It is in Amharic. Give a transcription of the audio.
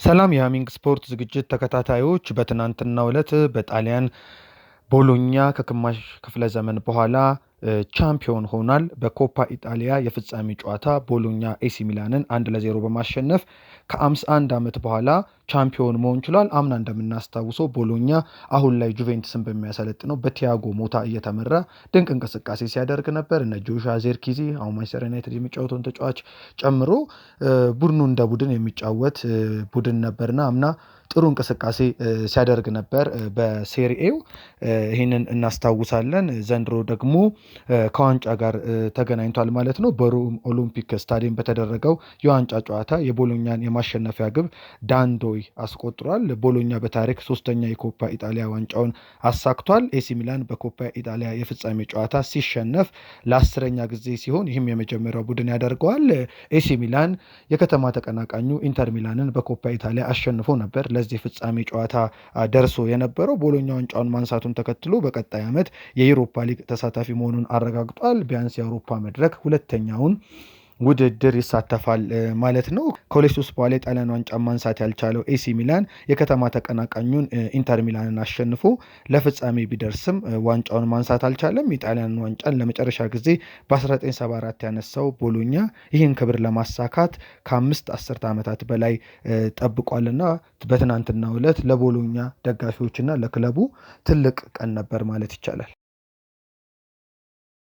ሰላም የሃሚንግ ስፖርት ዝግጅት ተከታታዮች በትናንትናው ዕለት በጣሊያን ቦሎኛ ከግማሽ ክፍለ ዘመን በኋላ ቻምፒዮን ሆኗል። በኮፓ ኢጣሊያ የፍጻሜ ጨዋታ ቦሎኛ ኤሲ ሚላንን 1-0 በማሸነፍ ከ51 ዓመት በኋላ ቻምፒዮን መሆን ችሏል። አምና እንደምናስታውሰው ቦሎኛ አሁን ላይ ጁቬንትስን በሚያሰለጥነው በቲያጎ ሞታ እየተመራ ድንቅ እንቅስቃሴ ሲያደርግ ነበር። እነ ጆሹዋ ዚርክዚ አሁን ማንቸስተር ዩናይትድ የሚጫወተውን ተጫዋች ጨምሮ ቡድኑ እንደ ቡድን የሚጫወት ቡድን ነበርና አምና ጥሩ እንቅስቃሴ ሲያደርግ ነበር በሴሪኤው። ይህንን እናስታውሳለን። ዘንድሮ ደግሞ ከዋንጫ ጋር ተገናኝቷል ማለት ነው። በሮም ኦሎምፒክ ስታዲየም በተደረገው የዋንጫ ጨዋታ የቦሎኛን የማሸነፊያ ግብ ዳንዶይ አስቆጥሯል። ቦሎኛ በታሪክ ሶስተኛ የኮፓ ኢጣሊያ ዋንጫውን አሳክቷል። ኤሲ ሚላን በኮፓ ኢጣሊያ የፍጻሜ ጨዋታ ሲሸነፍ ለ10ኛ ጊዜ ሲሆን ይህም የመጀመሪያው ቡድን ያደርገዋል። ኤሲ ሚላን የከተማ ተቀናቃኙ ኢንተር ሚላንን በኮፓ ኢጣሊያ አሸንፎ ነበር ለዚህ ፍጻሜ ጨዋታ ደርሶ የነበረው። ቦሎኛ ዋንጫውን ማንሳቱን ተከትሎ በቀጣይ ዓመት የዩሮፓ ሊግ ተሳታፊ መሆኑን አረጋግጧል። ቢያንስ የአውሮፓ መድረክ ሁለተኛውን ውድድር ይሳተፋል ማለት ነው። ከ2-3 በኋላ የጣሊያን ዋንጫ ማንሳት ያልቻለው ኤሲ ሚላን የከተማ ተቀናቃኙን ኢንተር ሚላንን አሸንፎ ለፍጻሜ ቢደርስም ዋንጫውን ማንሳት አልቻለም። የጣሊያን ዋንጫን ለመጨረሻ ጊዜ በ1974 ያነሳው ቦሎኛ ይህን ክብር ለማሳካት ከ5 አስርተ ዓመታት በላይ ጠብቋልና በትናንትናው ዕለት ለቦሎኛ ደጋፊዎችና ለክለቡ ትልቅ ቀን ነበር ማለት ይቻላል።